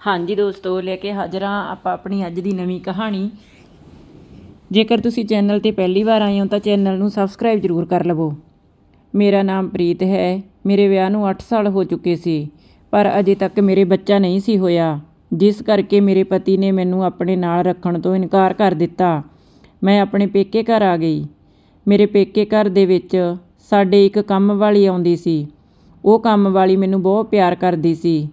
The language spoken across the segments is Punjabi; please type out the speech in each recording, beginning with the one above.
ਹਾਂਜੀ ਦੋਸਤੋ, ਲੈ ਕੇ ਹਾਜ਼ਰ ਹਾਂ ਆਪਾਂ ਆਪਣੀ ਅੱਜ ਦੀ ਨਵੀਂ ਕਹਾਣੀ। ਜੇਕਰ ਤੁਸੀਂ ਚੈਨਲ 'ਤੇ ਪਹਿਲੀ ਵਾਰ ਆਏ ਹੋ ਤਾਂ ਚੈਨਲ ਨੂੰ ਸਬਸਕ੍ਰਾਈਬ ਜ਼ਰੂਰ ਕਰ ਲਵੋ। ਮੇਰਾ ਨਾਮ ਪ੍ਰੀਤ ਹੈ। ਮੇਰੇ ਵਿਆਹ ਨੂੰ 8 ਸਾਲ ਹੋ ਚੁੱਕੇ ਸੀ, ਪਰ ਅਜੇ ਤੱਕ ਮੇਰੇ ਬੱਚਾ ਨਹੀਂ ਸੀ ਹੋਇਆ, ਜਿਸ ਕਰਕੇ ਮੇਰੇ ਪਤੀ ਨੇ ਮੈਨੂੰ ਆਪਣੇ ਨਾਲ ਰੱਖਣ ਤੋਂ ਇਨਕਾਰ ਕਰ ਦਿੱਤਾ। ਮੈਂ ਆਪਣੇ ਪੇਕੇ ਘਰ ਆ ਗਈ। ਮੇਰੇ ਪੇਕੇ ਘਰ ਦੇ ਵਿੱਚ ਸਾਡੇ ਇੱਕ ਕੰਮ ਵਾਲੀ ਆਉਂਦੀ ਸੀ। ਉਹ ਕੰਮ ਵਾਲੀ ਮੈਨੂੰ ਬਹੁਤ ਪਿਆਰ ਕਰਦੀ ਸੀ,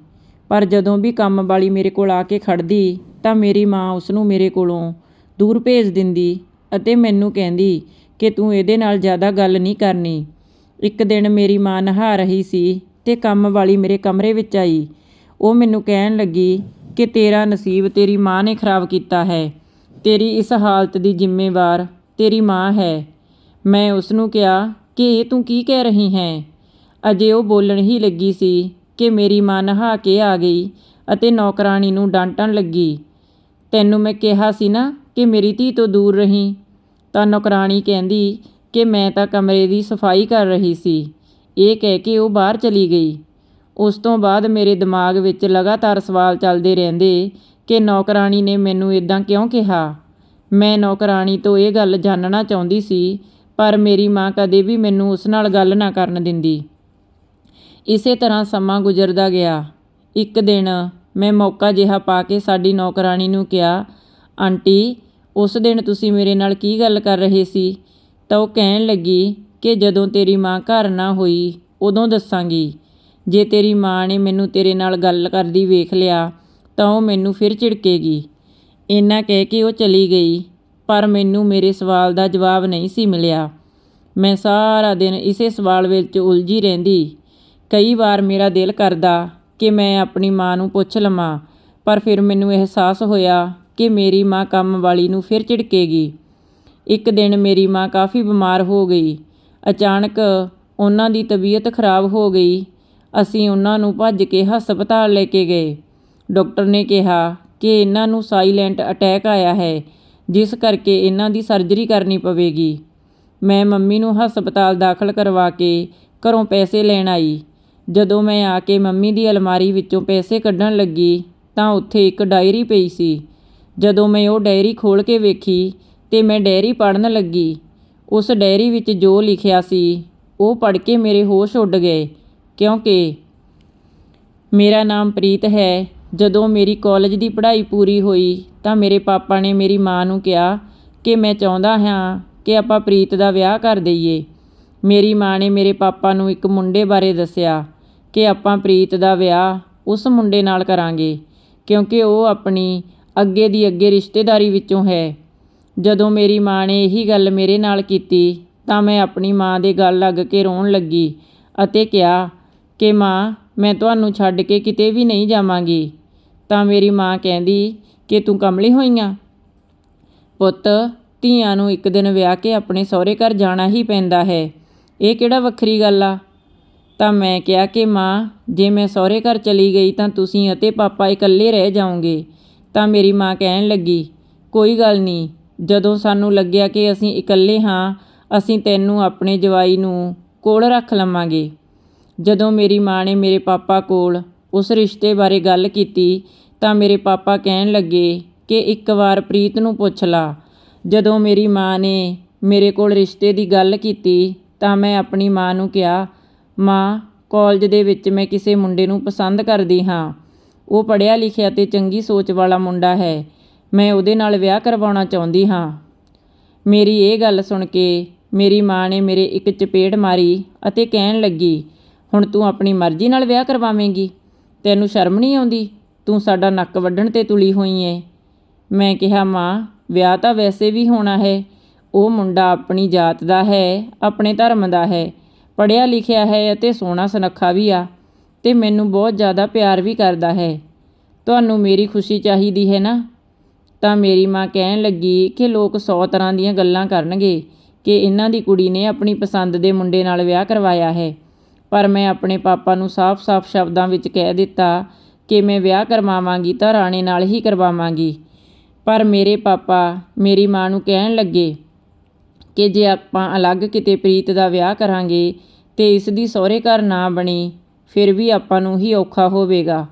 ਪਰ ਜਦੋਂ ਵੀ ਕੰਮ ਵਾਲੀ ਮੇਰੇ ਕੋਲ ਆ ਕੇ ਖੜ੍ਹਦੀ ਤਾਂ ਮੇਰੀ ਮਾਂ ਉਸ ਨੂੰ ਮੇਰੇ ਕੋਲੋਂ ਦੂਰ ਭੇਜ ਦਿੰਦੀ ਅਤੇ ਮੈਨੂੰ ਕਹਿੰਦੀ ਕਿ ਤੂੰ ਇਹਦੇ ਨਾਲ ਜ਼ਿਆਦਾ ਗੱਲ ਨਹੀਂ ਕਰਨੀ। ਇੱਕ ਦਿਨ ਮੇਰੀ ਮਾਂ ਨਹਾ ਰਹੀ ਸੀ ਤੇ ਕੰਮ ਵਾਲੀ ਮੇਰੇ ਕਮਰੇ ਵਿੱਚ ਆਈ। ਉਹ ਮੈਨੂੰ ਕਹਿਣ ਲੱਗੀ ਕਿ ਤੇਰਾ ਨਸੀਬ ਤੇਰੀ ਮਾਂ ਨੇ ਖਰਾਬ ਕੀਤਾ ਹੈ, ਤੇਰੀ ਇਸ ਹਾਲਤ ਦੀ ਜ਼ਿੰਮੇਵਾਰ ਤੇਰੀ ਮਾਂ ਹੈ। ਮੈਂ ਉਸ ਨੂੰ ਕਿਹਾ ਕਿ ਇਹ ਤੂੰ ਕੀ ਕਹਿ ਰਹੀ ਹੈ। ਅਜੇ ਉਹ ਬੋਲਣ ਹੀ ਲੱਗੀ ਸੀ ਕਿ ਮੇਰੀ ਮਾਂ ਨਹਾ ਕੇ ਆ ਗਈ ਅਤੇ ਨੌਕਰਾਣੀ ਨੂੰ ਡਾਂਟਣ ਲੱਗੀ, ਤੈਨੂੰ ਮੈਂ ਕਿਹਾ ਸੀ ਨਾ ਕਿ ਮੇਰੀ ਧੀ ਤੋਂ ਦੂਰ ਰਹੀ। ਤਾਂ ਨੌਕਰਾਣੀ ਕਹਿੰਦੀ ਕਿ ਮੈਂ ਤਾਂ ਕਮਰੇ ਦੀ ਸਫਾਈ ਕਰ ਰਹੀ ਸੀ। ਇਹ ਕਹਿ ਕੇ ਉਹ ਬਾਹਰ ਚਲੀ ਗਈ। ਉਸ ਤੋਂ ਬਾਅਦ ਮੇਰੇ ਦਿਮਾਗ ਵਿੱਚ ਲਗਾਤਾਰ ਸਵਾਲ ਚੱਲਦੇ ਰਹਿੰਦੇ ਕਿ ਨੌਕਰਾਣੀ ਨੇ ਮੈਨੂੰ ਇੱਦਾਂ ਕਿਉਂ ਕਿਹਾ। ਮੈਂ ਨੌਕਰਾਣੀ ਤੋਂ ਇਹ ਗੱਲ ਜਾਣਨਾ ਚਾਹੁੰਦੀ ਸੀ, ਪਰ ਮੇਰੀ ਮਾਂ ਕਦੇ ਵੀ ਮੈਨੂੰ ਉਸ ਨਾਲ ਗੱਲ ਨਾ ਕਰਨ ਦਿੰਦੀ। ਇਸੇ ਤਰ੍ਹਾਂ ਸਮਾਂ ਗੁਜ਼ਰਦਾ ਗਿਆ। ਇੱਕ ਦਿਨ ਮੈਂ ਮੌਕਾ ਜਿਹਾ ਪਾ ਕੇ ਸਾਡੀ ਨੌਕਰਾਣੀ ਨੂੰ ਕਿਹਾ, ਆਂਟੀ, ਉਸ ਦਿਨ ਤੁਸੀਂ ਮੇਰੇ ਨਾਲ ਕੀ ਗੱਲ ਕਰ ਰਹੇ ਸੀ। ਤਾਂ ਉਹ ਕਹਿਣ ਲੱਗੀ ਕਿ ਜਦੋਂ ਤੇਰੀ ਮਾਂ ਘਰ ਨਾ ਹੋਈ ਉਦੋਂ ਦੱਸਾਂਗੀ। ਜੇ ਤੇਰੀ ਮਾਂ ਨੇ ਮੈਨੂੰ ਤੇਰੇ ਨਾਲ ਗੱਲ ਕਰਦੀ ਵੇਖ ਲਿਆ ਤਾਂ ਉਹ ਮੈਨੂੰ ਫਿਰ ਝਿੜਕੇਗੀ। ਇੰਨਾ ਕਹਿ ਕੇ ਉਹ ਚਲੀ ਗਈ, ਪਰ ਮੈਨੂੰ ਮੇਰੇ ਸਵਾਲ ਦਾ ਜਵਾਬ ਨਹੀਂ ਸੀ ਮਿਲਿਆ। ਮੈਂ ਸਾਰਾ ਦਿਨ ਇਸੇ ਸਵਾਲ ਵਿੱਚ ਉਲਝੀ ਰਹਿੰਦੀ। ਕਈ ਵਾਰ ਮੇਰਾ ਦਿਲ ਕਰਦਾ ਕਿ ਮੈਂ ਆਪਣੀ ਮਾਂ ਨੂੰ ਪੁੱਛ ਲਵਾਂ, ਪਰ ਫਿਰ ਮੈਨੂੰ ਅਹਿਸਾਸ ਹੋਇਆ ਕਿ ਮੇਰੀ ਮਾਂ ਕੰਮ ਵਾਲੀ ਨੂੰ ਫਿਰ ਝਿੜਕੇਗੀ। ਇੱਕ ਦਿਨ ਮੇਰੀ ਮਾਂ ਕਾਫੀ ਬਿਮਾਰ ਹੋ ਗਈ। ਅਚਾਨਕ ਉਹਨਾਂ ਦੀ ਤਬੀਅਤ ਖਰਾਬ ਹੋ ਗਈ। ਅਸੀਂ ਉਹਨਾਂ ਨੂੰ ਭੱਜ ਕੇ ਹਸਪਤਾਲ ਲੈ ਕੇ ਗਏ। ਡਾਕਟਰ ਨੇ ਕਿਹਾ ਕਿ ਇਹਨਾਂ ਨੂੰ ਸਾਇਲੈਂਟ ਅਟੈਕ ਆਇਆ ਹੈ, ਜਿਸ ਕਰਕੇ ਇਹਨਾਂ ਦੀ ਸਰਜਰੀ ਕਰਨੀ ਪਵੇਗੀ। ਮੈਂ ਮੰਮੀ ਨੂੰ ਹਸਪਤਾਲ ਦਾਖਲ ਕਰਵਾ ਕੇ ਘਰੋਂ ਪੈਸੇ ਲੈਣ ਆਈ। ਜਦੋਂ ਮੈਂ ਆ ਕੇ ਮੰਮੀ ਦੀ ਅਲਮਾਰੀ ਵਿੱਚੋਂ ਪੈਸੇ ਕੱਢਣ ਲੱਗੀ ਤਾਂ ਉੱਥੇ ਇੱਕ ਡਾਇਰੀ ਪਈ ਸੀ। ਜਦੋਂ ਮੈਂ ਉਹ ਡਾਇਰੀ ਖੋਲ੍ਹ ਕੇ ਵੇਖੀ ਤੇ ਮੈਂ ਡਾਇਰੀ ਪੜ੍ਹਨ ਲੱਗੀ। ਉਸ ਡਾਇਰੀ ਵਿੱਚ ਜੋ ਲਿਖਿਆ ਸੀ ਉਹ ਪੜ੍ਹ ਕੇ ਮੇਰੇ ਹੋਸ਼ ਉੱਡ ਗਏ, ਕਿਉਂਕਿ ਮੇਰਾ ਨਾਮ ਪ੍ਰੀਤ ਹੈ। ਜਦੋਂ ਮੇਰੀ ਕਾਲਜ ਦੀ ਪੜ੍ਹਾਈ ਪੂਰੀ ਹੋਈ ਤਾਂ ਮੇਰੇ ਪਾਪਾ ਨੇ ਮੇਰੀ ਮਾਂ ਨੂੰ ਕਿਹਾ ਕਿ ਮੈਂ ਚਾਹੁੰਦਾ ਹਾਂ ਕਿ ਆਪਾਂ ਪ੍ਰੀਤ ਦਾ ਵਿਆਹ ਕਰ ਦਈਏ। ਮੇਰੀ ਮਾਂ ਨੇ ਮੇਰੇ ਪਾਪਾ ਨੂੰ ਇੱਕ ਮੁੰਡੇ ਬਾਰੇ ਦੱਸਿਆ ਕਿ ਆਪਾਂ ਪ੍ਰੀਤ ਦਾ ਵਿਆਹ ਉਸ ਮੁੰਡੇ ਨਾਲ ਕਰਾਂਗੇ, ਕਿਉਂਕਿ ਉਹ ਆਪਣੀ ਅੱਗੇ ਦੀ ਅੱਗੇ ਰਿਸ਼ਤੇਦਾਰੀ ਵਿੱਚੋਂ ਹੈ। ਜਦੋਂ ਮੇਰੀ ਮਾਂ ਨੇ ਇਹੀ ਗੱਲ ਮੇਰੇ ਨਾਲ ਕੀਤੀ ਤਾਂ ਮੈਂ ਆਪਣੀ ਮਾਂ ਦੇ ਗਲ ਲੱਗ ਕੇ ਰੋਣ ਲੱਗੀ ਅਤੇ ਕਿਹਾ ਕਿ ਮਾਂ, ਮੈਂ ਤੁਹਾਨੂੰ ਛੱਡ ਕੇ ਕਿਤੇ ਵੀ ਨਹੀਂ ਜਾਵਾਂਗੀ। ਤਾਂ ਮੇਰੀ ਮਾਂ ਕਹਿੰਦੀ ਕਿ ਤੂੰ ਕਮਲੀ ਹੋਈ ਆਂ ਪੁੱਤ, ਧੀਆਂ ਨੂੰ ਇੱਕ ਦਿਨ ਵਿਆਹ ਕੇ ਆਪਣੇ ਸਹੁਰੇ ਘਰ ਜਾਣਾ ਹੀ ਪੈਂਦਾ ਹੈ, ਇਹ ਕਿਹੜਾ ਵੱਖਰੀ ਗੱਲ ਆ। ਤਾਂ ਮੈਂ ਕਿਹਾ ਕਿ ਮਾਂ, ਜੇ ਮੈਂ ਸਹੁਰੇ ਘਰ ਚਲੀ ਗਈ ਤਾਂ ਤੁਸੀਂ ਅਤੇ ਪਾਪਾ ਇਕੱਲੇ ਰਹਿ ਜਾਓਗੇ। ਤਾਂ ਮੇਰੀ ਮਾਂ ਕਹਿਣ ਲੱਗੀ, ਕੋਈ ਗੱਲ ਨਹੀਂ, ਜਦੋਂ ਸਾਨੂੰ ਲੱਗਿਆ ਕਿ ਅਸੀਂ ਇਕੱਲੇ ਹਾਂ, ਅਸੀਂ ਤੈਨੂੰ ਆਪਣੇ ਜਵਾਈ ਨੂੰ ਕੋਲ ਰੱਖ ਲਵਾਂਗੇ। ਜਦੋਂ ਮੇਰੀ ਮਾਂ ਨੇ ਮੇਰੇ ਪਾਪਾ ਕੋਲ ਉਸ ਰਿਸ਼ਤੇ ਬਾਰੇ ਗੱਲ ਕੀਤੀ ਤਾਂ ਮੇਰੇ ਪਾਪਾ ਕਹਿਣ ਲੱਗੇ ਕਿ ਇੱਕ ਵਾਰ ਪ੍ਰੀਤ ਨੂੰ ਪੁੱਛ ਲਾ। ਜਦੋਂ ਮੇਰੀ ਮਾਂ ਨੇ ਮੇਰੇ ਕੋਲ ਰਿਸ਼ਤੇ ਦੀ ਗੱਲ ਕੀਤੀ ਤਾਂ ਮੈਂ ਆਪਣੀ ਮਾਂ ਨੂੰ ਕਿਹਾ, ਮਾਂ, ਕਾਲਜ ਦੇ ਵਿੱਚ ਮੈਂ ਕਿਸੇ ਮੁੰਡੇ ਨੂੰ ਪਸੰਦ ਕਰਦੀ ਹਾਂ। ਉਹ ਪੜ੍ਹਿਆ ਲਿਖਿਆ ਤੇ ਚੰਗੀ ਸੋਚ ਵਾਲਾ ਮੁੰਡਾ ਹੈ। ਮੈਂ ਉਹਦੇ ਨਾਲ ਵਿਆਹ ਕਰਵਾਉਣਾ ਚਾਹੁੰਦੀ ਹਾਂ। ਮੇਰੀ ਇਹ ਗੱਲ ਸੁਣ ਕੇ ਮੇਰੀ ਮਾਂ ਨੇ ਮੇਰੇ ਇੱਕ ਚਪੇੜ ਮਾਰੀ ਅਤੇ ਕਹਿਣ ਲੱਗੀ, ਹੁਣ ਤੂੰ ਆਪਣੀ ਮਰਜ਼ੀ ਨਾਲ ਵਿਆਹ ਕਰਵਾਵੇਂਗੀ? ਤੈਨੂੰ ਸ਼ਰਮ ਨਹੀਂ ਆਉਂਦੀ? ਤੂੰ ਸਾਡਾ ਨੱਕ ਵੱਢਣ 'ਤੇ ਤੁਲੀ ਹੋਈ ਏ। ਮੈਂ ਕਿਹਾ, ਮਾਂ, ਵਿਆਹ ਤਾਂ ਵੈਸੇ ਵੀ ਹੋਣਾ ਹੈ। ਉਹ ਮੁੰਡਾ ਆਪਣੀ ਜਾਤ ਦਾ ਹੈ, ਆਪਣੇ ਧਰਮ ਦਾ ਹੈ, ਪੜ੍ਹਿਆ ਲਿਖਿਆ ਹੈ ਅਤੇ ਸੋਹਣਾ ਸੁਨੱਖਾ ਵੀ ਆ, ਤੇ ਮੈਨੂੰ ਬਹੁਤ ਜ਼ਿਆਦਾ ਪਿਆਰ ਵੀ ਕਰਦਾ ਹੈ। ਤੁਹਾਨੂੰ ਮੇਰੀ ਖੁਸ਼ੀ ਚਾਹੀਦੀ ਹੈ ਨਾ? ਤਾਂ ਮੇਰੀ ਮਾਂ ਕਹਿਣ ਲੱਗੀ ਕਿ ਲੋਕ 100 ਤਰ੍ਹਾਂ ਦੀਆਂ ਗੱਲਾਂ ਕਰਨਗੇ ਕਿ ਇਹਨਾਂ ਦੀ ਕੁੜੀ ਨੇ ਆਪਣੀ ਪਸੰਦ ਦੇ ਮੁੰਡੇ ਨਾਲ ਵਿਆਹ ਕਰਵਾਇਆ ਹੈ, ਪਰ ਮੈਂ ਆਪਣੇ ਪਾਪਾ ਨੂੰ ਸਾਫ਼-ਸਾਫ਼ ਸ਼ਬਦਾਂ ਵਿੱਚ ਕਹਿ ਦਿੱਤਾ ਕਿ ਮੈਂ ਵਿਆਹ ਕਰਵਾਵਾਂਗੀ ਤਾਂ ਰਾਣੇ ਨਾਲ ਹੀ ਕਰਵਾਵਾਂਗੀ। ਪਰ ਮੇਰੇ ਪਾਪਾ ਮੇਰੀ ਮਾਂ ਨੂੰ ਕਹਿਣ ਲੱਗੇ ਕਿ ਜੇ ਆਪਾਂ ਅਲੱਗ ਕਿਤੇ ਪ੍ਰੀਤ ਦਾ ਵਿਆਹ ਕਰਾਂਗੇ ਤੇ ਇਸ ਦੀ ਸਹੁਰੇ ਘਰ ਨਾ ਬਣੀ, ਫਿਰ ਵੀ ਆਪਾਂ ਨੂੰ ਹੀ ਔਖਾ ਹੋਵੇਗਾ।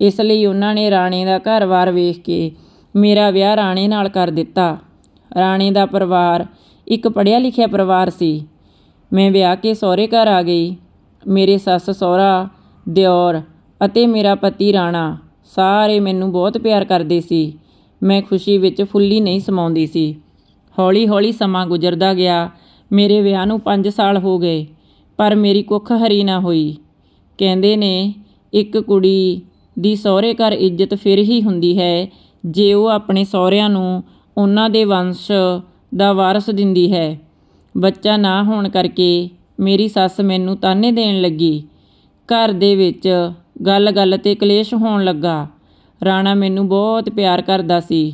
ਇਸ ਲਈ ਉਹਨਾਂ ਨੇ ਰਾਣੇ ਦਾ ਘਰ-ਬਾਰ ਵੇਖ ਕੇ ਮੇਰਾ ਵਿਆਹ ਰਾਣੇ ਨਾਲ ਕਰ ਦਿੱਤਾ। ਰਾਣੇ ਦਾ ਪਰਿਵਾਰ ਇੱਕ ਪੜ੍ਹਿਆ ਲਿਖਿਆ ਪਰਿਵਾਰ ਸੀ। ਮੈਂ ਵਿਆਹ ਕੇ ਸਹੁਰੇ ਘਰ ਆ ਗਈ। ਮੇਰੇ ਸੱਸ ਸਹੁਰਾ, ਦਿਓਰ ਅਤੇ ਮੇਰਾ ਪਤੀ ਰਾਣਾ ਸਾਰੇ ਮੈਨੂੰ ਬਹੁਤ ਪਿਆਰ ਕਰਦੇ ਸੀ। ਮੈਂ ਖੁਸ਼ੀ ਵਿੱਚ ਫੁੱਲੀ ਨਹੀਂ ਸਮਾਉਂਦੀ ਸੀ। ਹੌਲੀ-ਹੌਲੀ ਸਮਾਂ ਗੁਜ਼ਰਦਾ ਗਿਆ। ਮੇਰੇ ਵਿਆਹ ਨੂੰ 5 ਸਾਲ ਹੋ ਗਏ, ਪਰ ਮੇਰੀ ਕੁੱਖ ਹਰੀ ਨਾ ਹੋਈ। ਕਹਿੰਦੇ ਨੇ ਇੱਕ ਕੁੜੀ ਦੀ ਸਹੁਰੇ ਘਰ ਇੱਜ਼ਤ ਫਿਰ ਹੀ ਹੁੰਦੀ ਹੈ ਜੇ ਉਹ ਆਪਣੇ ਸਹੁਰਿਆਂ ਨੂੰ ਉਹਨਾਂ ਦੇ ਵੰਸ਼ ਦਾ ਵਾਰਸ ਦਿੰਦੀ ਹੈ। ਬੱਚਾ ਨਾ ਹੋਣ ਕਰਕੇ ਮੇਰੀ ਸੱਸ ਮੈਨੂੰ ਤਾਨੇ ਦੇਣ ਲੱਗੀ। ਘਰ ਦੇ ਵਿੱਚ ਗੱਲ-ਗੱਲ 'ਤੇ ਕਲੇਸ਼ ਹੋਣ ਲੱਗਾ। ਰਾਣਾ ਮੈਨੂੰ ਬਹੁਤ ਪਿਆਰ ਕਰਦਾ ਸੀ।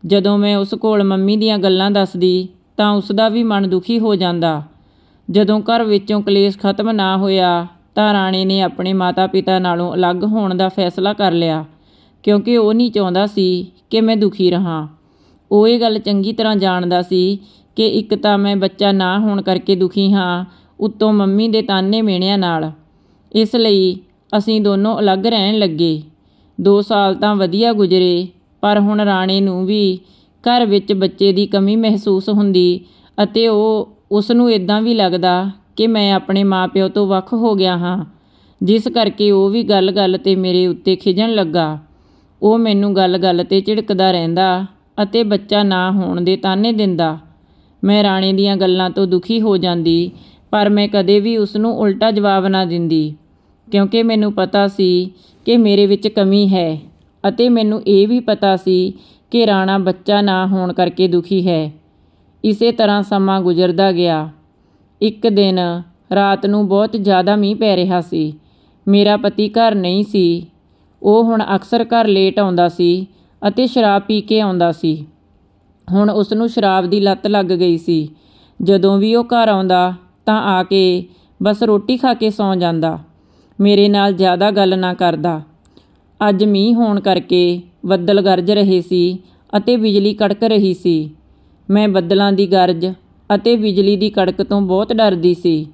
ਜਦੋਂ ਮੈਂ ਉਸ ਕੋਲ ਮੰਮੀ ਦੀਆਂ ਗੱਲਾਂ ਦੱਸਦੀ ਤਾਂ ਉਸਦਾ ਵੀ ਮਨ ਦੁਖੀ ਹੋ ਜਾਂਦਾ। ਜਦੋਂ ਘਰ ਵਿੱਚੋਂ ਕਲੇਸ਼ ਖਤਮ ਨਾ ਹੋਇਆ ਤਾਂ ਰਾਣੇ ਨੇ ਆਪਣੇ ਮਾਤਾ-ਪਿਤਾ ਨਾਲੋਂ ਅਲੱਗ ਹੋਣ ਦਾ ਫੈਸਲਾ ਕਰ ਲਿਆ, ਕਿਉਂਕਿ ਉਹ ਨਹੀਂ ਚਾਹੁੰਦਾ ਸੀ ਕਿ ਮੈਂ ਦੁਖੀ ਰਹਾਂ। ਉਹ ਇਹ ਗੱਲ ਚੰਗੀ ਤਰ੍ਹਾਂ ਜਾਣਦਾ ਸੀ ਕਿ ਇੱਕ ਤਾਂ ਮੈਂ ਬੱਚਾ ਨਾ ਹੋਣ ਕਰਕੇ ਦੁਖੀ ਹਾਂ, ਉੱਤੋਂ ਮੰਮੀ ਦੇ ਤਾਨੇ ਮਿਹਣਿਆਂ ਨਾਲ। ਇਸ ਲਈ ਅਸੀਂ ਦੋਨੋਂ ਅਲੱਗ ਰਹਿਣ ਲੱਗੇ। 2 ਸਾਲ ਤਾਂ ਵਧੀਆ ਗੁਜ਼ਰੇ, ਪਰ ਹੁਣ ਰਾਣੇ ਨੂੰ ਵੀ ਘਰ ਵਿੱਚ ਬੱਚੇ ਦੀ ਕਮੀ ਮਹਿਸੂਸ ਹੁੰਦੀ ਅਤੇ ਉਸ ਨੂੰ ਇੱਦਾਂ ਵੀ ਲੱਗਦਾ ਕਿ ਮੈਂ ਆਪਣੇ ਮਾਂ-ਪਿਓ ਤੋਂ ਵੱਖ ਹੋ ਗਿਆ ਹਾਂ, ਜਿਸ ਕਰਕੇ ਉਹ ਵੀ ਗੱਲ-ਗੱਲ 'ਤੇ ਮੇਰੇ ਉੱਤੇ ਖਿਝਣ ਲੱਗਾ। ਉਹ ਮੈਨੂੰ ਗੱਲ-ਗੱਲ 'ਤੇ ਝਿੜਕਦਾ ਰਹਿੰਦਾ ਅਤੇ ਬੱਚਾ ਨਾ ਹੋਣ ਦੇ ਤਾਨੇ ਦਿੰਦਾ। ਮੈਂ ਰਾਣੇ ਦੀਆਂ ਗੱਲਾਂ ਤੋਂ ਦੁਖੀ ਹੋ ਜਾਂਦੀ, ਪਰ ਮੈਂ ਕਦੇ ਵੀ ਉਸ ਨੂੰ ਉਲਟਾ ਜਵਾਬ ਨਾ ਦਿੰਦੀ, ਕਿਉਂਕਿ ਮੈਨੂੰ ਪਤਾ ਸੀ ਕਿ ਮੇਰੇ ਵਿੱਚ ਕਮੀ ਹੈ ਅਤੇ ਮੈਨੂੰ ਇਹ ਵੀ ਪਤਾ ਸੀ ਕਿ ਰਾਣਾ ਬੱਚਾ ਨਾ ਹੋਣ ਕਰਕੇ ਦੁਖੀ ਹੈ। ਇਸੇ ਤਰ੍ਹਾਂ ਸਮਾਂ ਗੁਜ਼ਰਦਾ ਗਿਆ। ਇੱਕ ਦਿਨ ਰਾਤ ਨੂੰ ਬਹੁਤ ਜ਼ਿਆਦਾ ਮੀਂਹ ਪੈ ਰਿਹਾ ਸੀ। ਮੇਰਾ ਪਤੀ ਘਰ ਨਹੀਂ ਸੀ। ਉਹ ਹੁਣ ਅਕਸਰ ਘਰ ਲੇਟ ਆਉਂਦਾ ਸੀ ਅਤੇ ਸ਼ਰਾਬ ਪੀ ਕੇ ਆਉਂਦਾ ਸੀ। ਹੁਣ ਉਸ ਨੂੰ ਸ਼ਰਾਬ ਦੀ ਲੱਤ ਲੱਗ ਗਈ ਸੀ। ਜਦੋਂ ਵੀ ਉਹ ਘਰ ਆਉਂਦਾ ਤਾਂ ਆ ਕੇ ਬਸ ਰੋਟੀ ਖਾ ਕੇ ਸੌਂ ਜਾਂਦਾ। ਮੇਰੇ ਨਾਲ ਜ਼ਿਆਦਾ ਗੱਲ ਨਾ ਕਰਦਾ। ਅੱਜ ਮੀਂਹ ਹੋਣ ਕਰਕੇ ਬੱਦਲ ਗਰਜ ਰਹੇ ਸੀ ਅਤੇ ਬਿਜਲੀ ਕੜਕ ਰਹੀ ਸੀ। ਮੈਂ ਬੱਦਲਾਂ ਦੀ ਗਰਜ ਅਤੇ ਬਿਜਲੀ ਦੀ ਕੜਕ ਤੋਂ ਬਹੁਤ ਡਰਦੀ ਸੀ।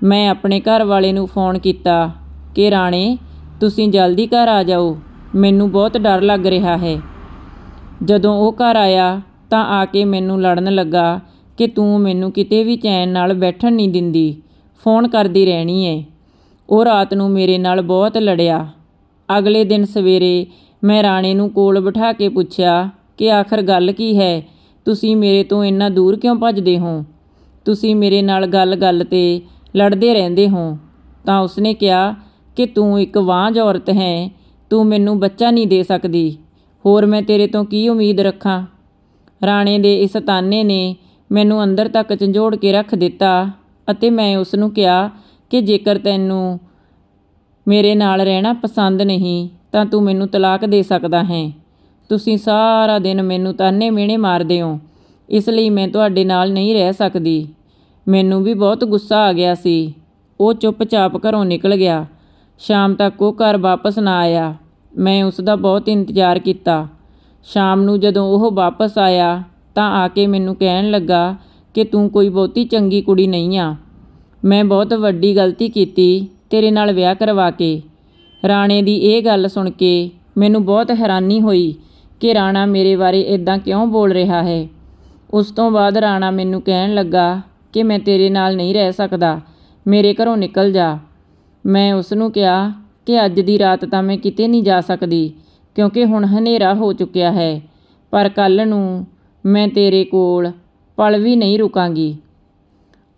ਮੈਂ ਆਪਣੇ ਘਰ ਵਾਲੇ ਨੂੰ ਫੋਨ ਕੀਤਾ ਕਿ ਰਾਣੇ, ਤੁਸੀਂ ਜਲਦੀ ਘਰ ਆ ਜਾਓ, ਮੈਨੂੰ ਬਹੁਤ ਡਰ ਲੱਗ ਰਿਹਾ ਹੈ। ਜਦੋਂ ਉਹ ਘਰ ਆਇਆ ਤਾਂ ਆ ਕੇ ਮੈਨੂੰ ਲੜਨ ਲੱਗਾ ਕਿ ਤੂੰ ਮੈਨੂੰ ਕਿਤੇ ਵੀ ਚੈਨ ਨਾਲ ਬੈਠਣ ਨਹੀਂ ਦਿੰਦੀ, ਫੋਨ ਕਰਦੀ ਰਹਿਣੀ ਏ। ਉਹ ਰਾਤ ਨੂੰ ਮੇਰੇ ਨਾਲ ਬਹੁਤ ਲੜਿਆ। ਅਗਲੇ ਦਿਨ ਸਵੇਰੇ ਮੈਂ ਰਾਣੇ ਨੂੰ ਕੋਲ ਬਿਠਾ ਕੇ ਪੁੱਛਿਆ ਕਿ ਆਖਰ ਗੱਲ ਕੀ ਹੈ, ਤੁਸੀਂ ਮੇਰੇ ਤੋਂ ਇੰਨਾ ਦੂਰ ਕਿਉਂ ਭੱਜਦੇ ਹੋ? ਤੁਸੀਂ ਮੇਰੇ ਨਾਲ ਗੱਲ-ਗੱਲ 'ਤੇ ਲੜਦੇ ਰਹਿੰਦੇ ਹੋ। ਤਾਂ ਉਸਨੇ ਕਿਹਾ ਕਿ ਤੂੰ ਇੱਕ ਵਾਂਝ ਔਰਤ ਹੈ, ਤੂੰ ਮੈਨੂੰ ਬੱਚਾ ਨਹੀਂ ਦੇ ਸਕਦੀ, ਹੋਰ ਮੈਂ ਤੇਰੇ ਤੋਂ ਕੀ ਉਮੀਦ ਰੱਖਾਂ? ਰਾਣੇ ਦੇ ਇਸ ਤਾਨੇ ਨੇ ਮੈਨੂੰ ਅੰਦਰ ਤੱਕ ਝੰਜੋੜ ਕੇ ਰੱਖ ਦਿੱਤਾ ਅਤੇ ਮੈਂ ਉਸ ਨੂੰ ਕਿਹਾ ਕਿ ਜੇਕਰ ਤੈਨੂੰ ਮੇਰੇ ਨਾਲ ਰਹਿਣਾ ਪਸੰਦ ਨਹੀਂ ਤਾਂ ਤੂੰ ਮੈਨੂੰ ਤਲਾਕ ਦੇ ਸਕਦਾ ਹੈ। ਤੁਸੀਂ ਸਾਰਾ ਦਿਨ ਮੈਨੂੰ ਤਾਨੇ ਮਿਹਣੇ ਮਾਰਦੇ ਹੋ, ਇਸ ਲਈ ਮੈਂ ਤੁਹਾਡੇ ਨਾਲ ਨਹੀਂ ਰਹਿ ਸਕਦੀ। ਮੈਨੂੰ ਵੀ ਬਹੁਤ ਗੁੱਸਾ ਆ ਗਿਆ ਸੀ। ਉਹ ਚੁੱਪਚਾਪ ਘਰੋਂ ਨਿਕਲ ਗਿਆ। ਸ਼ਾਮ ਤੱਕ ਉਹ ਘਰ ਵਾਪਸ ਨਾ ਆਇਆ। ਮੈਂ ਉਸ ਦਾ ਬਹੁਤ ਇੰਤਜ਼ਾਰ ਕੀਤਾ। ਸ਼ਾਮ ਨੂੰ ਜਦੋਂ ਉਹ ਵਾਪਸ ਆਇਆ ਤਾਂ ਆ ਕੇ ਮੈਨੂੰ ਕਹਿਣ ਲੱਗਾ ਕਿ ਤੂੰ ਕੋਈ ਬਹੁਤੀ ਚੰਗੀ ਕੁੜੀ ਨਹੀਂ ਆ। ਮੈਂ ਬਹੁਤ ਵੱਡੀ ਗਲਤੀ ਕੀਤੀ ਤੇਰੇ ਨਾਲ ਵਿਆਹ ਕਰਵਾ ਕੇ। ਰਾਣੇ ਦੀ ਇਹ ਗੱਲ ਸੁਣ ਕੇ ਮੈਨੂੰ ਬਹੁਤ ਹੈਰਾਨੀ ਹੋਈ ਕਿ ਰਾਣਾ ਮੇਰੇ ਬਾਰੇ ਇੱਦਾਂ ਕਿਉਂ ਬੋਲ ਰਿਹਾ ਹੈ। ਉਸ ਤੋਂ ਬਾਅਦ ਰਾਣਾ ਮੈਨੂੰ ਕਹਿਣ ਲੱਗਾ ਕਿ ਮੈਂ ਤੇਰੇ ਨਾਲ ਨਹੀਂ ਰਹਿ ਸਕਦਾ, ਮੇਰੇ ਘਰੋਂ ਨਿਕਲ ਜਾ। ਮੈਂ ਉਸ ਨੂੰ ਕਿਹਾ ਕਿ ਅੱਜ ਦੀ ਰਾਤ ਤਾਂ ਮੈਂ ਕਿਤੇ ਨਹੀਂ ਜਾ ਸਕਦੀ, ਕਿਉਂਕਿ ਹੁਣ ਹਨੇਰਾ ਹੋ ਚੁੱਕਿਆ ਹੈ, ਪਰ ਕੱਲ੍ਹ ਨੂੰ ਮੈਂ ਤੇਰੇ ਕੋਲ ਪਲ ਵੀ ਨਹੀਂ ਰੁਕਾਂਗੀ।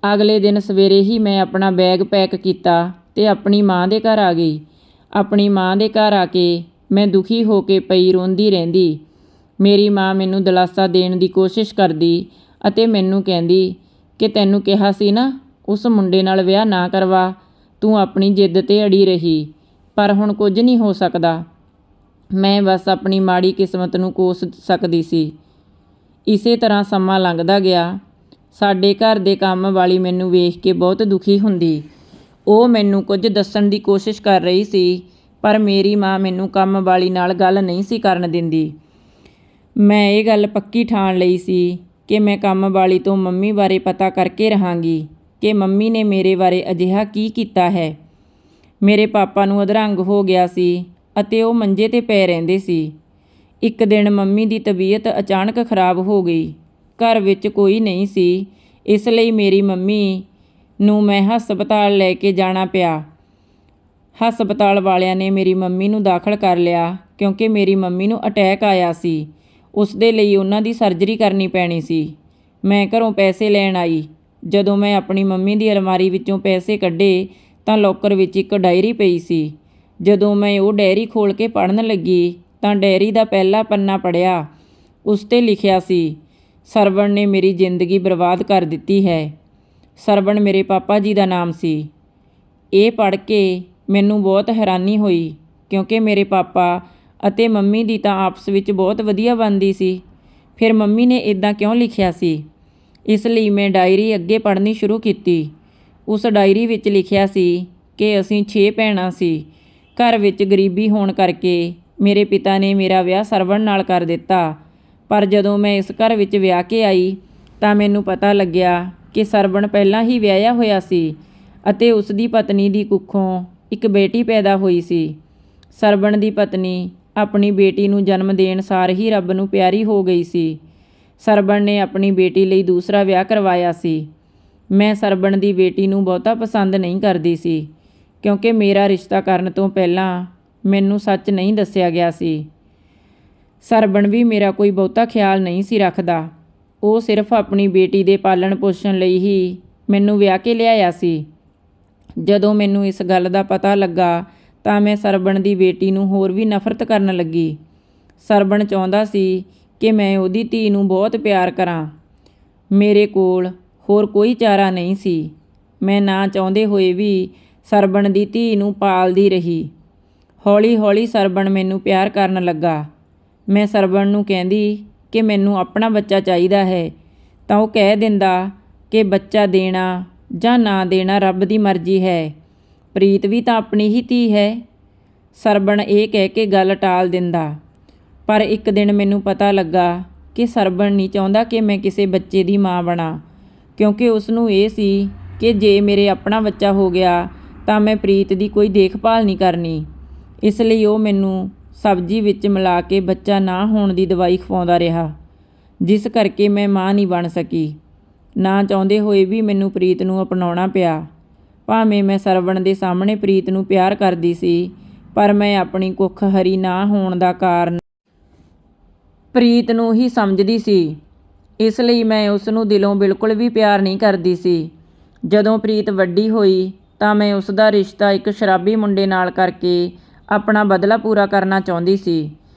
ਅਗਲੇ ਦਿਨ ਸਵੇਰੇ ਹੀ ਮੈਂ ਆਪਣਾ ਬੈਗ ਪੈਕ ਕੀਤਾ ਤੇ ਆਪਣੀ ਮਾਂ ਦੇ ਘਰ ਆ ਗਈ। ਆਪਣੀ ਮਾਂ ਦੇ ਘਰ ਆ ਕੇ ਮੈਂ ਦੁਖੀ ਹੋ ਕੇ ਪਈ ਰੋਂਦੀ ਰਹਿੰਦੀ। ਮੇਰੀ ਮਾਂ ਮੈਨੂੰ ਦਿਲਾਸਾ ਦੇਣ ਦੀ ਕੋਸ਼ਿਸ਼ ਕਰਦੀ ਅਤੇ ਮੈਨੂੰ ਕਹਿੰਦੀ ਕਿ ਤੈਨੂੰ ਕਿਹਾ ਸੀ ਨਾ ਉਸ ਮੁੰਡੇ ਨਾਲ ਵਿਆਹ ਨਾ ਕਰਵਾ, ਤੂੰ ਆਪਣੀ ਜਿੱਦ 'ਤੇ ਅੜੀ ਰਹੀ, ਪਰ ਹੁਣ ਕੁਝ ਨਹੀਂ ਹੋ ਸਕਦਾ। ਮੈਂ ਬਸ ਆਪਣੀ ਮਾੜੀ ਕਿਸਮਤ ਨੂੰ ਕੋਸ ਸਕਦੀ ਸੀ। ਇਸੇ ਤਰ੍ਹਾਂ ਸਮਾਂ ਲੰਘਦਾ ਗਿਆ। ਸਾਡੇ ਘਰ ਦੇ ਕੰਮ ਵਾਲੀ ਮੈਨੂੰ ਵੇਖ ਕੇ ਬਹੁਤ ਦੁਖੀ ਹੁੰਦੀ। ਉਹ ਮੈਨੂੰ ਕੁਝ ਦੱਸਣ ਦੀ ਕੋਸ਼ਿਸ਼ ਕਰ ਰਹੀ ਸੀ, ਪਰ ਮੇਰੀ ਮਾਂ ਮੈਨੂੰ ਕੰਮ ਵਾਲੀ ਨਾਲ ਗੱਲ ਨਹੀਂ ਸੀ ਕਰਨ ਦਿੰਦੀ। ਮੈਂ ਇਹ ਗੱਲ ਪੱਕੀ ਠਾਣ ਲਈ ਸੀ ਕਿ ਮੈਂ ਕੰਮ ਵਾਲੀ ਤੋਂ ਮੰਮੀ ਬਾਰੇ ਪਤਾ ਕਰਕੇ ਰਹਾਂਗੀ ਕਿ ਮੰਮੀ ਨੇ ਮੇਰੇ ਬਾਰੇ ਅਜਿਹਾ ਕੀ ਕੀਤਾ ਹੈ। ਮੇਰੇ ਪਾਪਾ ਨੂੰ ਅਧਰੰਗ ਹੋ ਗਿਆ ਸੀ ਅਤੇ ਉਹ ਮੰਜੇ 'ਤੇ ਪਏ ਰਹਿੰਦੇ ਸੀ। ਇੱਕ ਦਿਨ ਮੰਮੀ ਦੀ ਤਬੀਅਤ ਅਚਾਨਕ ਖਰਾਬ ਹੋ ਗਈ। ਘਰ ਵਿੱਚ ਕੋਈ ਨਹੀਂ ਸੀ, ਇਸ ਲਈ ਮੇਰੀ ਮੰਮੀ ਨੂੰ ਮੈਂ ਹਸਪਤਾਲ ਲੈ ਕੇ ਜਾਣਾ ਪਿਆ। ਹਸਪਤਾਲ ਵਾਲਿਆਂ ਨੇ ਮੇਰੀ ਮੰਮੀ ਨੂੰ ਦਾਖਲ ਕਰ ਲਿਆ ਕਿਉਂਕਿ ਮੇਰੀ ਮੰਮੀ ਨੂੰ ਅਟੈਕ ਆਇਆ ਸੀ। ਉਸ ਦੇ ਲਈ ਉਹਨਾਂ ਦੀ ਸਰਜਰੀ ਕਰਨੀ ਪੈਣੀ ਸੀ। ਮੈਂ ਘਰੋਂ ਪੈਸੇ ਲੈਣ ਆਈ। ਜਦੋਂ ਮੈਂ ਆਪਣੀ ਮੰਮੀ ਦੀ ਅਲਮਾਰੀ ਵਿੱਚੋਂ ਪੈਸੇ ਕੱਢੇ ਤਾਂ ਲੋਕਰ ਵਿੱਚ ਇੱਕ ਡਾਇਰੀ ਪਈ ਸੀ। ਜਦੋਂ ਮੈਂ ਉਹ ਡਾਇਰੀ ਖੋਲ੍ਹ ਕੇ ਪੜ੍ਹਨ ਲੱਗੀ ਤਾਂ ਡਾਇਰੀ ਦਾ ਪਹਿਲਾ ਪੰਨਾ ਪੜ੍ਹਿਆ। ਉਸ 'ਤੇ ਲਿਖਿਆ ਸੀ, ਸਰਵਣ ਨੇ ਮੇਰੀ ਜ਼ਿੰਦਗੀ ਬਰਬਾਦ ਕਰ ਦਿੱਤੀ ਹੈ। ਸਰਵਣ ਮੇਰੇ ਪਾਪਾ ਜੀ ਦਾ ਨਾਮ ਸੀ। ਇਹ ਪੜ੍ਹ ਕੇ ਮੈਨੂੰ ਬਹੁਤ ਹੈਰਾਨੀ ਹੋਈ ਕਿਉਂਕਿ ਮੇਰੇ ਪਾਪਾ ਅਤੇ ਮੰਮੀ ਦੀ ਤਾਂ ਆਪਸ ਵਿੱਚ ਬਹੁਤ ਵਧੀਆ ਬਣਦੀ ਸੀ। ਫਿਰ ਮੰਮੀ ਨੇ ਇੱਦਾਂ ਕਿਉਂ ਲਿਖਿਆ ਸੀ? ਇਸ ਲਈ ਮੈਂ ਡਾਇਰੀ ਅੱਗੇ ਪੜ੍ਹਨੀ ਸ਼ੁਰੂ ਕੀਤੀ। ਉਸ ਡਾਇਰੀ ਵਿੱਚ ਲਿਖਿਆ ਸੀ ਕਿ ਅਸੀਂ 6 ਭੈਣਾਂ ਸੀ। ਘਰ ਵਿੱਚ ਗਰੀਬੀ ਹੋਣ ਕਰਕੇ ਮੇਰੇ ਪਿਤਾ ਨੇ ਮੇਰਾ ਵਿਆਹ ਸਰਵਣ ਨਾਲ ਕਰ ਦਿੱਤਾ। ਪਰ ਜਦੋਂ ਮੈਂ ਇਸ ਘਰ ਵਿੱਚ ਵਿਆਹ ਕੇ ਆਈ ਤਾਂ ਮੈਨੂੰ ਪਤਾ ਲੱਗਿਆ ਕਿ ਸਰਵਣ ਪਹਿਲਾਂ ਹੀ ਵਿਆਹਿਆ ਹੋਇਆ ਸੀ ਅਤੇ ਉਸ ਦੀ ਪਤਨੀ ਦੀ ਕੁੱਖੋਂ ਇੱਕ ਬੇਟੀ ਪੈਦਾ ਹੋਈ ਸੀ। ਸਰਵਣ ਦੀ ਪਤਨੀ ਆਪਣੀ ਬੇਟੀ ਨੂੰ ਜਨਮ ਦੇਣ ਸਾਰ ਹੀ ਰੱਬ ਨੂੰ ਪਿਆਰੀ ਹੋ ਗਈ ਸੀ। ਸਰਵਣ ਨੇ ਆਪਣੀ ਬੇਟੀ ਲਈ ਦੂਸਰਾ ਵਿਆਹ ਕਰਵਾਇਆ ਸੀ। ਮੈਂ ਸਰਵਣ ਦੀ ਬੇਟੀ ਨੂੰ ਬਹੁਤਾ ਪਸੰਦ ਨਹੀਂ ਕਰਦੀ ਸੀ ਕਿਉਂਕਿ ਮੇਰਾ ਰਿਸ਼ਤਾ ਕਰਨ ਤੋਂ ਪਹਿਲਾਂ ਮੈਨੂੰ ਸੱਚ ਨਹੀਂ ਦੱਸਿਆ ਗਿਆ ਸੀ। ਸਰਵਣ ਵੀ ਮੇਰਾ ਕੋਈ ਬਹੁਤਾ ਖਿਆਲ ਨਹੀਂ ਸੀ ਰੱਖਦਾ। ਉਹ ਸਿਰਫ ਆਪਣੀ ਬੇਟੀ ਦੇ ਪਾਲਣ ਪੋਸ਼ਣ ਲਈ ਹੀ ਮੈਨੂੰ ਵਿਆਹ ਕੇ ਲਿਆਇਆ ਸੀ। ਜਦੋਂ ਮੈਨੂੰ ਇਸ ਗੱਲ ਦਾ ਪਤਾ ਲੱਗਾ ਤਾਂ ਮੈਂ ਸਰਵਣ ਦੀ ਬੇਟੀ ਨੂੰ ਹੋਰ ਵੀ ਨਫ਼ਰਤ ਕਰਨ ਲੱਗੀ। ਸਰਵਣ ਚਾਹੁੰਦਾ ਸੀ ਕਿ ਮੈਂ ਉਹਦੀ ਧੀ ਨੂੰ ਬਹੁਤ ਪਿਆਰ ਕਰਾਂ। ਮੇਰੇ ਕੋਲ ਹੋਰ ਕੋਈ ਚਾਰਾ ਨਹੀਂ ਸੀ। ਮੈਂ ਨਾ ਚਾਹੁੰਦੇ ਹੋਏ ਵੀ ਸਰਵਣ ਦੀ ਧੀ ਨੂੰ ਪਾਲਦੀ ਰਹੀ। ਹੌਲੀ ਹੌਲੀ ਸਰਵਣ ਮੈਨੂੰ ਪਿਆਰ ਕਰਨ ਲੱਗਾ। ਮੈਂ ਸਰਵਣ ਨੂੰ ਕਹਿੰਦੀ ਕਿ ਮੈਨੂੰ ਆਪਣਾ ਬੱਚਾ ਚਾਹੀਦਾ ਹੈ ਤਾਂ ਉਹ ਕਹਿ ਦਿੰਦਾ ਕਿ ਬੱਚਾ ਦੇਣਾ ਜਾਂ ਨਾ ਦੇਣਾ ਰੱਬ ਦੀ ਮਰਜ਼ੀ ਹੈ। ਪ੍ਰੀਤ ਵੀ ਤਾਂ ਆਪਣੀ ਹੀ ਧੀ ਹੈ। ਸਰਵਣ ਇਹ ਕਹਿ ਕੇ ਗੱਲ ਟਾਲ ਦਿੰਦਾ। ਪਰ ਇੱਕ ਦਿਨ ਮੈਨੂੰ ਪਤਾ ਲੱਗਾ ਕਿ ਸਰਵਣ ਨਹੀਂ ਚਾਹੁੰਦਾ ਕਿ ਮੈਂ ਕਿਸੇ ਬੱਚੇ ਦੀ ਮਾਂ ਬਣਾ ਕਿਉਂਕਿ ਉਸ ਨੂੰ ਇਹ ਸੀ ਕਿ ਜੇ ਮੇਰੇ ਆਪਣਾ ਬੱਚਾ ਹੋ ਗਿਆ ਤਾਂ ਮੈਂ ਪ੍ਰੀਤ ਦੀ ਕੋਈ ਦੇਖਭਾਲ ਨਹੀਂ ਕਰਨੀ। ਇਸ ਲਈ ਉਹ ਮੈਨੂੰ ਸਬਜ਼ੀ ਵਿੱਚ ਮਿਲਾ ਕੇ ਬੱਚਾ ਨਾ ਹੋਣ ਦੀ ਦਵਾਈ ਖਵਾਉਂਦਾ ਰਿਹਾ, ਜਿਸ ਕਰਕੇ ਮੈਂ ਮਾਂ ਨਹੀਂ ਬਣ ਸਕੀ। ਨਾ ਚਾਹੁੰਦੇ ਹੋਏ ਵੀ ਮੈਨੂੰ ਪ੍ਰੀਤ ਨੂੰ ਅਪਣਾਉਣਾ ਪਿਆ। ਭਾਵੇਂ ਮੈਂ ਸਰਵਣ ਦੇ ਸਾਹਮਣੇ ਪ੍ਰੀਤ ਨੂੰ ਪਿਆਰ ਕਰਦੀ ਸੀ, ਪਰ ਮੈਂ ਆਪਣੀ ਕੁੱਖ ਹਰੀ ਨਾ ਹੋਣ ਦਾ ਕਾਰਨ ਪ੍ਰੀਤ ਨੂੰ ਹੀ ਸਮਝਦੀ ਸੀ। ਇਸ ਲਈ ਮੈਂ ਉਸ ਨੂੰ ਦਿਲੋਂ ਬਿਲਕੁਲ ਵੀ ਪਿਆਰ ਨਹੀਂ ਕਰਦੀ ਸੀ। ਜਦੋਂ ਪ੍ਰੀਤ ਵੱਡੀ ਹੋਈ ਤਾਂ ਮੈਂ ਉਸ ਦਾ ਰਿਸ਼ਤਾ ਇੱਕ ਸ਼ਰਾਬੀ ਮੁੰਡੇ ਨਾਲ ਕਰਕੇ ਆਪਣਾ ਬਦਲਾ ਪੂਰਾ ਕਰਨਾ ਚਾਹੁੰਦੀ ਸੀ।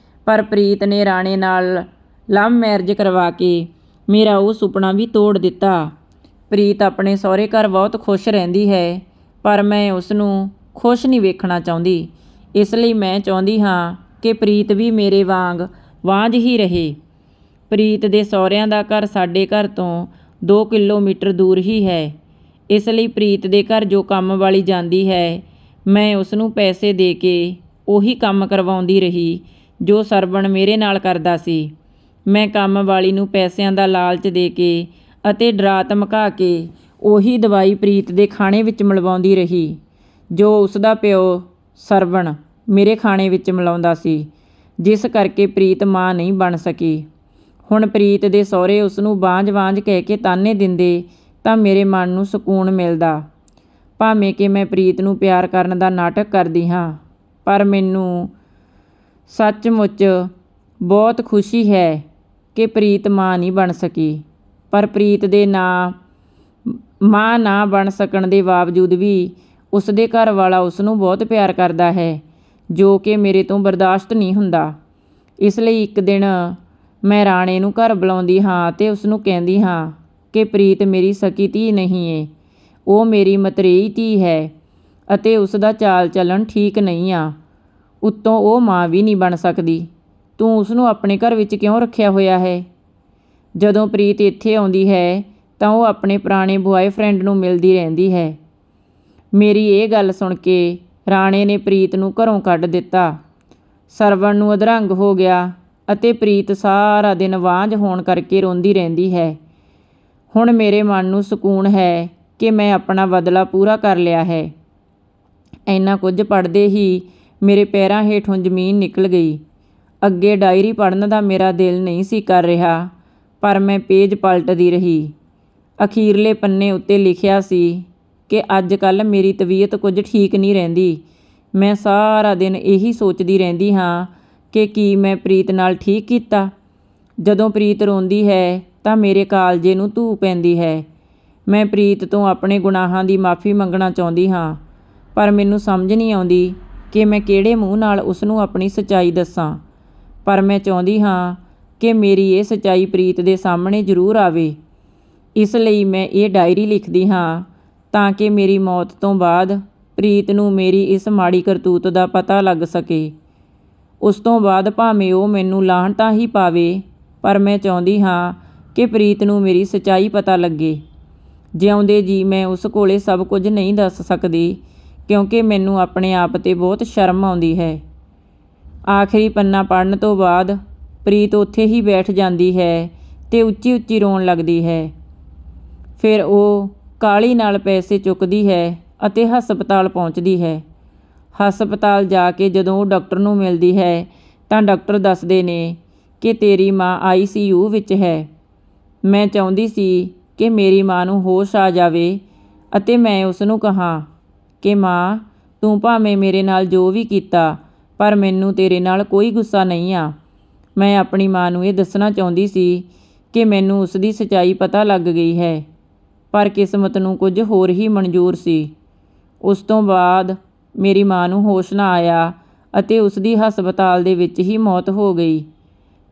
ਪਰ ਪ੍ਰੀਤ ਨੇ ਰਾਣੇ ਨਾਲ ਲਵ ਮੈਰਿਜ ਕਰਵਾ ਕੇ ਮੇਰਾ ਉਹ ਸੁਪਨਾ ਵੀ ਤੋੜ ਦਿੱਤਾ। ਪ੍ਰੀਤ ਆਪਣੇ ਸਹੁਰੇ ਘਰ ਬਹੁਤ ਖੁਸ਼ ਰਹਿੰਦੀ ਹੈ, ਪਰ ਮੈਂ ਉਸ ਨੂੰ ਖੁਸ਼ ਨਹੀਂ ਵੇਖਣਾ ਚਾਹੁੰਦੀ। ਇਸ ਲਈ ਮੈਂ ਚਾਹੁੰਦੀ ਹਾਂ ਕਿ ਪ੍ਰੀਤ ਵੀ ਮੇਰੇ ਵਾਂਝ ਹੀ ਰਹੇ। ਪ੍ਰੀਤ ਦੇ ਸਹੁਰਿਆਂ ਦਾ ਘਰ ਸਾਡੇ ਘਰ ਤੋਂ 2 ਕਿਲੋਮੀਟਰ ਦੂਰ ਹੀ ਹੈ। ਇਸ ਲਈ ਪ੍ਰੀਤ ਦੇ ਘਰ ਜੋ ਕੰਮ ਵਾਲੀ ਜਾਂਦੀ ਹੈ, ਮੈਂ ਉਸ ਨੂੰ ਪੈਸੇ ਦੇ ਕੇ ਉਹੀ ਕੰਮ ਕਰਵਾਉਂਦੀ ਰਹੀ ਜੋ ਸਰਵਣ ਮੇਰੇ ਨਾਲ ਕਰਦਾ ਸੀ। ਮੈਂ ਕੰਮ ਵਾਲੀ ਨੂੰ ਪੈਸਿਆਂ ਦਾ ਲਾਲਚ ਦੇ ਕੇ ਅਤੇ ਡਰਾ ਧਮਕਾ ਕੇ ਉਹੀ ਦਵਾਈ ਪ੍ਰੀਤ ਦੇ ਖਾਣੇ ਵਿੱਚ ਮਿਲਵਾਉਂਦੀ ਰਹੀ ਜੋ ਉਸ ਦਾ ਪਿਓ ਸਰਵਣ ਮੇਰੇ ਖਾਣੇ ਵਿੱਚ ਮਿਲਾਉਂਦਾ ਸੀ, ਜਿਸ ਕਰਕੇ ਪ੍ਰੀਤ ਮਾਂ ਨਹੀਂ ਬਣ ਸਕੀ। ਹੁਣ ਪ੍ਰੀਤ ਦੇ ਸਹੁਰੇ ਉਸ ਨੂੰ ਵਾਂਝ ਕਹਿ ਕੇ ਤਾਨੇ ਦਿੰਦੇ ਤਾਂ ਮੇਰੇ ਮਨ ਨੂੰ ਸਕੂਨ ਮਿਲਦਾ। ਭਾਵੇਂ ਕਿ ਮੈਂ ਪ੍ਰੀਤ ਨੂੰ ਪਿਆਰ ਕਰਨ ਦਾ ਨਾਟਕ ਕਰਦੀ ਹਾਂ, ਪਰ ਮੈਨੂੰ ਸੱਚਮੁੱਚ ਬਹੁਤ ਖੁਸ਼ੀ ਹੈ ਕਿ ਪ੍ਰੀਤ ਮਾਂ ਨਹੀਂ ਬਣ ਸਕੀ। ਪਰ ਪ੍ਰੀਤ ਦੇ ਮਾਂ ਨਾ ਬਣ ਸਕਣ ਦੇ ਬਾਵਜੂਦ ਵੀ ਉਸ ਦੇ ਘਰ ਵਾਲਾ ਉਸ ਨੂੰ ਬਹੁਤ ਪਿਆਰ ਕਰਦਾ ਹੈ, ਜੋ ਕਿ ਮੇਰੇ ਤੋਂ ਬਰਦਾਸ਼ਤ ਨਹੀਂ ਹੁੰਦਾ। ਇਸ ਲਈ ਇੱਕ ਦਿਨ ਮੈਂ ਰਾਣੇ ਨੂੰ ਘਰ ਬੁਲਾਉਂਦੀ ਹਾਂ ਅਤੇ ਉਸ ਨੂੰ ਕਹਿੰਦੀ ਹਾਂ ਕਿ ਪ੍ਰੀਤ ਮੇਰੀ ਸਕੀ ਧੀ ਨਹੀਂ ਏ, ਉਹ ਮੇਰੀ ਮਤਰੇਈ ਧੀ ਹੈ ਅਤੇ ਉਸ ਦਾ ਚਾਲ ਚੱਲਣ ਠੀਕ ਨਹੀਂ ਆ। ਉੱਤੋਂ ਉਹ ਮਾਂ ਵੀ ਨਹੀਂ ਬਣ ਸਕਦੀ। ਤੂੰ ਉਸ ਨੂੰ ਆਪਣੇ ਘਰ ਵਿੱਚ ਕਿਉਂ ਰੱਖਿਆ ਹੋਇਆ ਹੈ? ਜਦੋਂ ਪ੍ਰੀਤ ਇੱਥੇ ਆਉਂਦੀ ਹੈ ਤਾਂ ਉਹ ਆਪਣੇ ਪੁਰਾਣੇ ਬੁਆਏਫ੍ਰੈਂਡ ਨੂੰ ਮਿਲਦੀ ਰਹਿੰਦੀ ਹੈ। ਮੇਰੀ ਇਹ ਗੱਲ ਸੁਣ ਕੇ ਰਾਣੇ ਨੇ ਪ੍ਰੀਤ ਨੂੰ ਘਰੋਂ ਕੱਢ ਦਿੱਤਾ। ਸਰਵਣ ਨੂੰ ਅਧਰੰਗ ਹੋ ਗਿਆ ਅਤੇ ਪ੍ਰੀਤ ਸਾਰਾ ਦਿਨ ਵਾਂਝ ਹੋਣ ਕਰਕੇ ਰੋਂਦੀ ਰਹਿੰਦੀ ਹੈ। ਹੁਣ ਮੇਰੇ ਮਨ ਨੂੰ ਸਕੂਨ ਹੈ ਕਿ ਮੈਂ ਆਪਣਾ ਬਦਲਾ ਪੂਰਾ ਕਰ ਲਿਆ ਹੈ। ਇੰਨਾ ਕੁਝ ਪੜ੍ਹਦੇ ਹੀ ਮੇਰੇ ਪੈਰਾਂ ਹੇਠੋਂ ਜ਼ਮੀਨ ਨਿਕਲ ਗਈ। ਅੱਗੇ ਡਾਇਰੀ ਪੜ੍ਹਨ ਦਾ ਮੇਰਾ ਦਿਲ ਨਹੀਂ ਸੀ ਕਰ ਰਿਹਾ, ਪਰ ਮੈਂ ਪੇਜ ਪਲਟਦੀ ਰਹੀ। ਅਖੀਰਲੇ ਪੰਨੇ ਉੱਤੇ ਲਿਖਿਆ ਸੀ ਕਿ ਅੱਜ ਕੱਲ੍ਹ ਮੇਰੀ ਤਬੀਅਤ ਕੁਝ ਠੀਕ ਨਹੀਂ ਰਹਿੰਦੀ। ਮੈਂ ਸਾਰਾ ਦਿਨ ਇਹੀ ਸੋਚਦੀ ਰਹਿੰਦੀ ਹਾਂ ਕਿ ਕੀ ਮੈਂ ਪ੍ਰੀਤ ਨਾਲ ਠੀਕ ਕੀਤਾ। ਜਦੋਂ ਪ੍ਰੀਤ ਰੋਂਦੀ ਹੈ ਤਾਂ ਮੇਰੇ ਕਾਲਜੇ ਨੂੰ ਧੂਹ ਪੈਂਦੀ ਹੈ। ਮੈਂ ਪ੍ਰੀਤ ਤੋਂ ਆਪਣੇ ਗੁਨਾਹਾਂ ਦੀ ਮਾਫ਼ੀ ਮੰਗਣਾ ਚਾਹੁੰਦੀ ਹਾਂ, ਪਰ ਮੈਨੂੰ ਸਮਝ ਨਹੀਂ ਆਉਂਦੀ ਕਿ ਮੈਂ ਕਿਹੜੇ ਮੂੰਹ ਨਾਲ ਉਸ ਨੂੰ ਆਪਣੀ ਸੱਚਾਈ ਦੱਸਾਂ। ਪਰ ਮੈਂ ਚਾਹੁੰਦੀ ਹਾਂ ਕਿ ਮੇਰੀ ਇਹ ਸੱਚਾਈ ਪ੍ਰੀਤ ਦੇ ਸਾਹਮਣੇ ਜ਼ਰੂਰ ਆਵੇ। ਇਸ ਲਈ ਮੈਂ ਇਹ ਡਾਇਰੀ ਲਿਖਦੀ ਹਾਂ ਤਾਂ ਕਿ ਮੇਰੀ ਮੌਤ ਤੋਂ ਬਾਅਦ ਪ੍ਰੀਤ ਨੂੰ ਮੇਰੀ ਇਸ ਮਾੜੀ ਕਰਤੂਤ ਦਾ ਪਤਾ ਲੱਗ ਸਕੇ। ਉਸ ਤੋਂ ਬਾਅਦ ਭਾਵੇਂ ਉਹ ਮੈਨੂੰ ਲਾਹਣਤਾਂ ਹੀ ਪਾਵੇ, ਪਰ ਮੈਂ ਚਾਹੁੰਦੀ ਹਾਂ ਕਿ ਪ੍ਰੀਤ ਨੂੰ ਮੇਰੀ ਸੱਚਾਈ ਪਤਾ ਲੱਗੇ। ਜਿਉਂਦੇ ਜੀ ਮੈਂ ਉਸ ਕੋਲੇ ਸਭ ਕੁਝ ਨਹੀਂ ਦੱਸ ਸਕਦੀ, ਕਿਉਂਕਿ ਮੈਨੂੰ ਆਪਣੇ ਆਪ 'ਤੇ ਬਹੁਤ ਸ਼ਰਮ ਆਉਂਦੀ ਹੈ। ਆਖਰੀ ਪੰਨਾ ਪੜ੍ਹਨ ਤੋਂ ਬਾਅਦ ਪ੍ਰੀਤ ਉੱਥੇ ਹੀ ਬੈਠ ਜਾਂਦੀ ਹੈ ਤੇ ਉੱਚੀ ਉੱਚੀ ਰੋਣ ਲੱਗਦੀ ਹੈ। ਫਿਰ ਉਹ ਕਾਹਲੀ ਨਾਲ ਪੈਸੇ ਚੁੱਕਦੀ ਹੈ ਅਤੇ ਹਸਪਤਾਲ ਪਹੁੰਚਦੀ ਹੈ। ਹਸਪਤਾਲ ਜਾ ਕੇ ਜਦੋਂ ਉਹ ਡਾਕਟਰ ਨੂੰ ਮਿਲਦੀ ਹੈ ਤਾਂ ਡਾਕਟਰ ਦੱਸਦੇ ਨੇ ਕਿ ਤੇਰੀ ਮਾਂ ICU ਵਿੱਚ ਹੈ। ਮੈਂ ਚਾਹੁੰਦੀ ਸੀ ਕਿ ਮੇਰੀ ਮਾਂ ਨੂੰ ਹੋਸ਼ ਆ ਜਾਵੇ ਅਤੇ ਮੈਂ ਉਸ ਨੂੰ ਕਹਾਂ ਕਿ ਮਾਂ, ਤੂੰ ਭਾਵੇਂ ਮੇਰੇ ਨਾਲ ਜੋ ਵੀ ਕੀਤਾ, ਪਰ ਮੈਨੂੰ ਤੇਰੇ ਨਾਲ ਕੋਈ ਗੁੱਸਾ ਨਹੀਂ ਆ। ਮੈਂ ਆਪਣੀ ਮਾਂ ਨੂੰ ਇਹ ਦੱਸਣਾ ਚਾਹੁੰਦੀ ਸੀ ਕਿ ਮੈਨੂੰ ਉਸ ਦੀ ਸੱਚਾਈ ਪਤਾ ਲੱਗ ਗਈ ਹੈ, ਪਰ ਕਿਸਮਤ ਨੂੰ ਕੁਝ ਹੋਰ ਹੀ ਮਨਜ਼ੂਰ ਸੀ। ਉਸ ਤੋਂ ਬਾਅਦ ਮੇਰੀ ਮਾਂ ਨੂੰ ਹੋਸ਼ ਨਾ ਆਇਆ ਅਤੇ ਉਸ ਦੀ ਹਸਪਤਾਲ ਦੇ ਵਿੱਚ ਹੀ ਮੌਤ ਹੋ ਗਈ।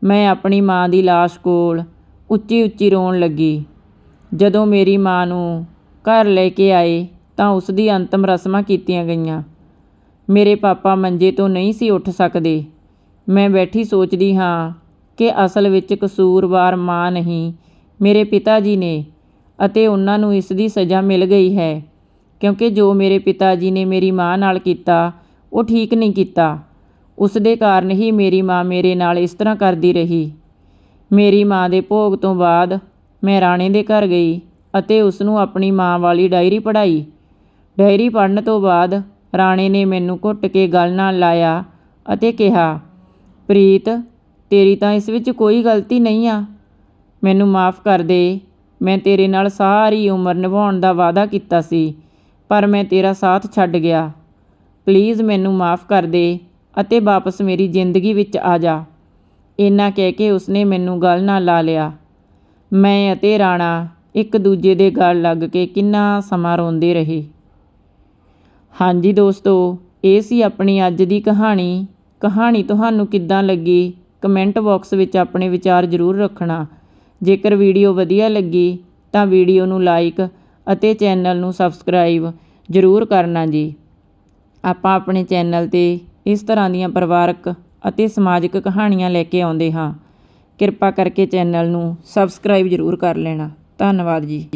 ਮੈਂ ਆਪਣੀ ਮਾਂ ਦੀ ਲਾਸ਼ ਕੋਲ ਉੱਚੀ ਉੱਚੀ ਰੋਣ ਲੱਗੀ। ਜਦੋਂ ਮੇਰੀ ਮਾਂ ਨੂੰ ਘਰ ਲੈ ਕੇ ਆਏ ਤਾਂ ਉਸ ਦੀ ਅੰਤਮ ਰਸਮਾਂ ਕੀਤੀਆਂ ਗਈਆਂ। ਮੇਰੇ ਪਾਪਾ ਮੰਜੇ ਤੋਂ ਨਹੀਂ ਸੀ ਉੱਠ ਸਕਦੇ। ਮੈਂ ਬੈਠੀ ਸੋਚਦੀ ਹਾਂ ਕਿ ਅਸਲ ਵਿੱਚ ਕਸੂਰਵਾਰ ਮਾਂ ਨਹੀਂ, ਮੇਰੇ ਪਿਤਾ ਜੀ ਨੇ, ਅਤੇ ਉਹਨਾਂ ਨੂੰ ਇਸ ਦੀ ਸਜ਼ਾ ਮਿਲ ਗਈ ਹੈ, ਕਿਉਂਕਿ ਜੋ ਮੇਰੇ ਪਿਤਾ ਜੀ ਨੇ ਮੇਰੀ ਮਾਂ ਨਾਲ ਕੀਤਾ ਉਹ ਠੀਕ ਨਹੀਂ ਕੀਤਾ। ਉਸ ਦੇ ਕਾਰਨ ਹੀ ਮੇਰੀ ਮਾਂ ਮੇਰੇ ਨਾਲ ਇਸ ਤਰ੍ਹਾਂ ਕਰਦੀ ਰਹੀ। ਮੇਰੀ ਮਾਂ ਦੇ ਭੋਗ ਤੋਂ ਬਾਅਦ ਮੈਂ ਰਾਣੇ ਦੇ ਘਰ ਗਈ ਅਤੇ ਉਸ ਨੂੰ ਆਪਣੀ ਮਾਂ ਵਾਲੀ ਡਾਇਰੀ ਪੜ੍ਹਾਈ। ਡਾਇਰੀ ਪੜ੍ਹਨ ਤੋਂ ਬਾਅਦ ਰਾਣੇ ਨੇ ਮੈਨੂੰ ਘੁੱਟ ਕੇ ਗਲ ਨਾਲ ਲਾਇਆ ਅਤੇ ਕਿਹਾ, ਪ੍ਰੀਤ, ਤੇਰੀ ਤਾਂ ਇਸ ਵਿੱਚ ਕੋਈ ਗਲਤੀ ਨਹੀਂ ਆ। ਮੈਨੂੰ ਮਾफ़ ਕਰ ਦੇ। ਮੈਂ ਤੇਰੇ ਨਾਲ ਸਾਰੀ ਉਮਰ ਨਿਭਾਉਣ ਦਾ ਵਾਅਦਾ ਕੀਤਾ ਸੀ, ਪਰ ਮੈਂ ਤੇਰਾ ਸਾਥ ਛੱਡ ਗਿਆ। ਪਲੀਜ਼ ਮੈਨੂੰ ਮਾफ़ ਕਰ ਦੇ ਅਤੇ ਵਾਪਸ ਮੇਰੀ ਜ਼ਿੰਦਗੀ ਵਿੱਚ ਆ ਜਾ। ਇੰਨਾ ਕਹਿ ਕੇ ਉਸਨੇ ਮੈਨੂੰ ਗਲ ਨਾਲ ਲਾ ਲਿਆ। ਮੈਂ ਅਤੇ ਰਾਣਾ ਇੱਕ ਦੂਜੇ ਦੇ ਗਲ ਲੱਗ ਕੇ ਕਿੰਨਾ ਸਮਾਂ ਰੋਂਦੇ ਰਹੇ। ਹਾਂਜੀ ਦੋਸਤੋ, ਇਹ ਸੀ ਆਪਣੀ ਅੱਜ ਦੀ ਕਹਾਣੀ। ਕਹਾਣੀ ਤੁਹਾਨੂੰ ਕਿੱਦਾਂ ਲੱਗੀ, ਕਮੈਂਟ ਬਾਕਸ ਵਿੱਚ ਆਪਣੇ ਵਿਚਾਰ ਜ਼ਰੂਰ ਰੱਖਣਾ। ਜੇਕਰ ਵੀਡੀਓ ਵਧੀਆ ਲੱਗੀ ਤਾਂ ਵੀਡੀਓ ਨੂੰ ਲਾਈਕ ਅਤੇ ਚੈਨਲ ਨੂੰ ਸਬਸਕ੍ਰਾਈਬ ਜ਼ਰੂਰ ਕਰਨਾ ਜੀ। ਆਪਾਂ ਆਪਣੇ ਚੈਨਲ 'ਤੇ ਇਸ ਤਰ੍ਹਾਂ ਦੀਆਂ ਪਰਿਵਾਰਕ ਅਤੇ ਸਮਾਜਿਕ ਕਹਾਣੀਆਂ ਲੈ ਕੇ ਆਉਂਦੇ ਹਾਂ। ਕਿਰਪਾ ਕਰਕੇ ਚੈਨਲ ਨੂੰ ਸਬਸਕ੍ਰਾਈਬ ਜ਼ਰੂਰ ਕਰ ਲੈਣਾ। ਧੰਨਵਾਦ ਜੀ।